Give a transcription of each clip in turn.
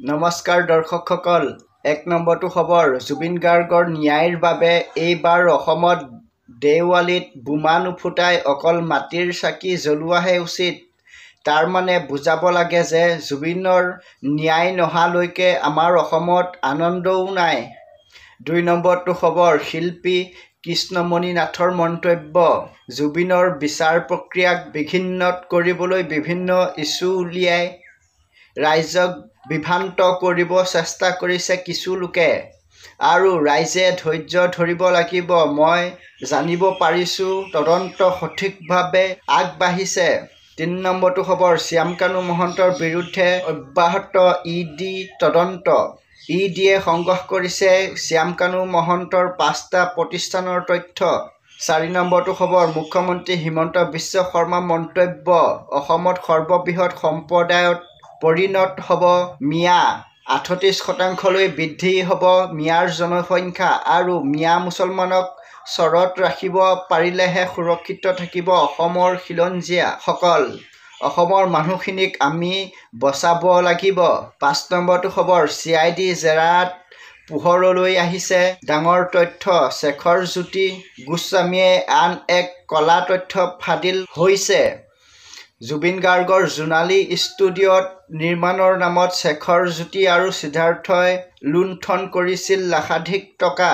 নমস্কাৰ দৰ্শকসকল, ১ নম্বৰটো খবৰ। জুবিন গাৰ্গৰ ন্যায়ৰ বাবে এইবাৰ অসমত দেৱালীত বোমা নুফুটাই অকল মাটিৰ চাকি জ্বলোৱাহে উচিত। তাৰ মানে বুজাব লাগে যে জুবিনৰ ন্যায় নহালৈকে আমাৰ অসমত আনন্দও নাই। ২ নম্বৰটো খবৰ। শিল্পী কৃষ্ণমণি নাথৰ মন্তব্য। জুবিনৰ বিচাৰ প্ৰক্ৰিয়াক বিঘ্নিত কৰিবলৈ বিভিন্ন ইছ্যু উলিয়াই ৰাইজক বিভ্ৰান্ত কৰিব চেষ্টা কৰিছে কিছু লোকে, আৰু ৰাইজে ধৈৰ্য ধৰিব লাগিব। মই জানিব পাৰিছোঁ তদন্ত সঠিকভাৱে আগবাঢ়িছে। ৩ নম্বৰটো খবৰ। শ্যামকানু মহন্তৰ বিৰুদ্ধে অব্যাহত ইডি তদন্ত। ইডিয়ে সংগ্ৰহ কৰিছে শ্যামকানু মহন্তৰ ৫টা প্ৰতিষ্ঠানৰ তথ্য। ৪ নম্বৰটো খবৰ। মুখ্যমন্ত্ৰী হিমন্ত বিশ্ব শৰ্মা মন্তব্য। অসমত সৰ্ববৃহৎ সম্প্ৰদায়ত পৰিণত হ'ব মিয়া। ৩৮% বৃদ্ধি হ'ব মিয়াৰ জনসংখ্যা, আৰু মিয়া মুছলমানক চৰত ৰাখিব পাৰিলেহে সুৰক্ষিত থাকিব অসমৰ খিলঞ্জীয়াসকল। অসমৰ মানুহখিনিক আমি বচাব লাগিব। ৫ নম্বৰটো খবৰ। CID জেৰাত পোহৰলৈ আহিছে ডাঙৰ তথ্য। শেখৰজ্যোতি গোস্বামীয়ে আন এক কলা তথ্য ফাদিল হৈছে। জুবিন গাৰ্গৰ জোনালী ষ্টুডিঅ'ত নিৰ্মাণৰ নামত শেখৰজ্যোতি আৰু সিদ্ধাৰ্থই লুণ্ঠন কৰিছিল লাখাধিক টকা।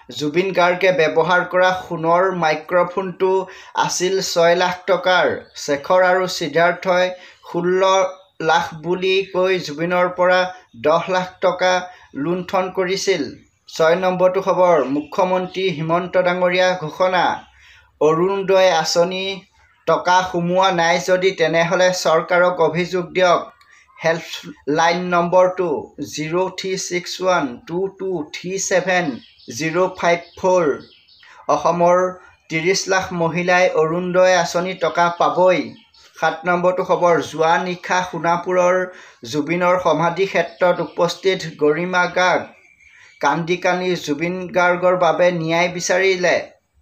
জুবিন গাৰ্গে ব্যৱহাৰ কৰা সোণৰ মাইক্ৰফোনটো আছিল ৬ লাখ টকাৰ। শেখৰ আৰু সিদ্ধাৰ্থই ১৬ লাখ বুলি কৈ জুবিনৰ পৰা ১০ লাখ টকা লুণ্ঠন কৰিছিল। ৬ নম্বৰটো খবৰ। মুখ্যমন্ত্ৰী হিমন্ত ডাঙৰীয়া ঘোষণা। অৰুণোদয় আঁচনি টকা সোমোৱা নাই যদি তেনেহ'লে চৰকাৰক অভিযোগ দিয়ক। হেল্পলাইন নম্বৰটো 036122370054। অসমৰ ৩০ লাখ মহিলাই অৰুণোদয় আঁচনি টকা পাবই। ৭ নম্বৰটো খবৰ। যোৱা নিশা সোণাপুৰৰ জুবিনৰ সমাধি ক্ষেত্ৰত উপস্থিত গৰিমা গাৰ্গ কান্দি কান্দি জুবিন গাৰ্গৰ বাবে ন্যায় বিচাৰিলে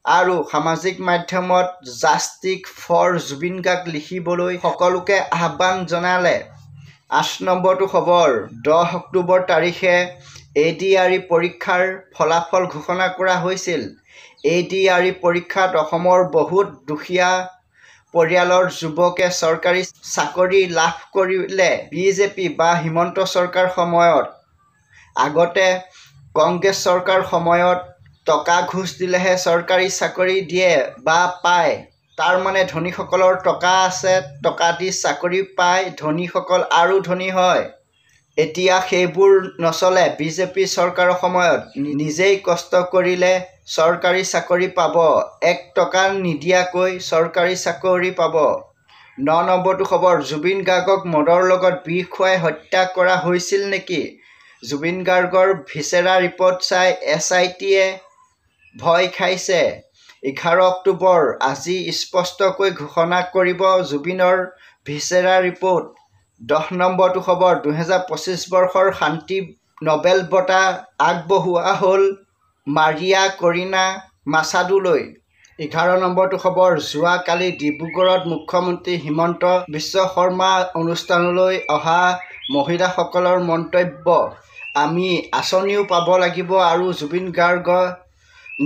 আৰু সামাজিক মাধ্যমত জাষ্টিছ ফৰ জুবিন গাৰ্গ লিখিবলৈ সকলোকে আহ্বান জনালে। ৮ নম্বৰটো খবৰ। ১০ অক্টোবৰ তাৰিখে ADRE পৰীক্ষাৰ ফলাফল ঘোষণা কৰা হৈছিল। ADRE পৰীক্ষাত অসমৰ বহুত দুখীয়া পৰিয়ালৰ যুৱকে চৰকাৰী চাকৰি লাভ কৰিলে। বিজেপি বা হিমন্ত চৰকাৰ সময়ত, আগতে কংগ্ৰেছ চৰকাৰ সময়ত টকা ঘোচ দিলেহে চৰকাৰী চাকৰি দিয়ে বা পায়। তাৰ মানে ধনীসকলৰ টকা আছে, টকা দি চাকৰি পায়, ধনীসকল আৰু ধনী হয়। এতিয়া সেইবোৰ নচলে। বিজেপি চৰকাৰৰ সময়ত নিজেই কষ্ট কৰিলে চৰকাৰী চাকৰি পাব, ১ টকা নিদিয়াকৈ চৰকাৰী চাকৰি পাব। ৯ নম্বৰটো খবৰ। জুবিন গাৰ্গক মদৰ লগত বিষ খুৱাই হত্যা কৰা হৈছিল নেকি? জুবিন গাৰ্গৰ ভিছেৰা ৰিপৰ্ট চাই SIT-য়ে ভয় খাইছে। ১১ অক্টোবৰ আজি স্পষ্টকৈ ঘোষণা কৰিব জুবিনৰ ভিছেৰা ৰিপৰ্ট। ১০ নম্বৰটো খবৰ। ২০২৫ বৰ্ষৰ শান্তি নোবেল বঁটা আগবঢ়োৱা হ'ল মাৰিয়া কৰিনা মাচাডোলৈ। ১১ নম্বৰটো খবৰ। যোৱাকালি ডিব্ৰুগড়ত মুখ্যমন্ত্ৰী হিমন্ত বিশ্ব শৰ্মা অনুষ্ঠানলৈ অহা মহিলাসকলৰ মন্তব্য। আমি আঁচনিও পাব লাগিব আৰু জুবিন গাৰ্গক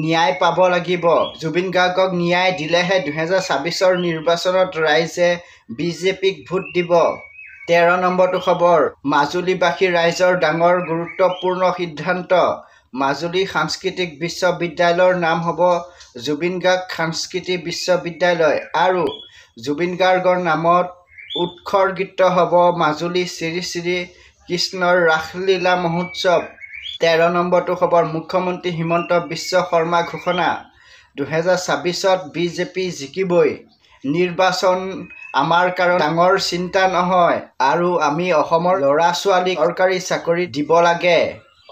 ন্যায় পাব লাগিব। জুবিন গাৰ্গক ন্যায় দিলেহে ২০২৬ৰ নিৰ্বাচনত ৰাইজে বিজেপিক ভোট দিব। ১৩ নম্বৰটো খবৰ। মাজুলীবাসী ৰাইজৰ ডাঙৰ গুৰুত্বপূৰ্ণ সিদ্ধান্ত। মাজুলী সাংস্কৃতিক বিশ্ববিদ্যালয়ৰ নাম হ'ব জুবিন গাৰ্গ সাংস্কৃতিক বিশ্ববিদ্যালয়, আৰু জুবিন গাৰ্গৰ নামত উৎসৰ্গিত হ'ব মাজুলী শ্ৰী শ্ৰী কৃষ্ণৰ ৰাসলীলা মহোৎসৱ। ১৩ নম্বৰটো খবৰ। মুখ্যমন্ত্ৰী হিমন্ত বিশ্ব শৰ্মা ঘোষণা। ২০২৬ত বিজেপি জিকিবই। নিৰ্বাচন আমাৰ কাৰণে ডাঙৰ চিন্তা নহয়, আৰু আমি অসমৰ ল'ৰা-ছোৱালীক চৰকাৰী চাকৰি দিব লাগে,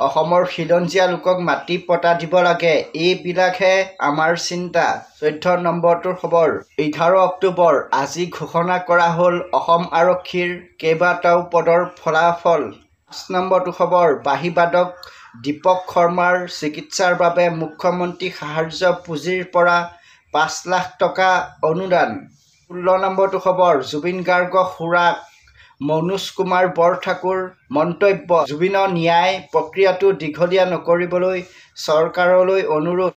অসমৰ খিলঞ্জীয়া লোকক মাটি পট্টা দিব লাগে, এইবিলাকহে আমাৰ চিন্তা। ১৪ নম্বৰটোৰ খবৰ। ১১ অক্টোবৰ আজি ঘোষণা কৰা হ'ল অসম আৰক্ষীৰ কেইবাটাও পদৰ ফলাফল। ৫ নম্বৰটো খবৰ। বাঁহীবাদক দীপক শৰ্মাৰ চিকিৎসাৰ বাবে মুখ্যমন্ত্ৰী সাহায্য পুঁজিৰ পৰা ৫ লাখ টকা অনুদান। ১৬ নম্বৰটো খবৰ। জুবিন গাৰ্গক সুৰাক মনোজ কুমাৰ বৰঠাকুৰ মন্তব্য জুবিনৰ ন্যায় প্ৰক্ৰিয়াটো দীঘলীয়া নকৰিবলৈ চৰকাৰলৈ অনুৰোধ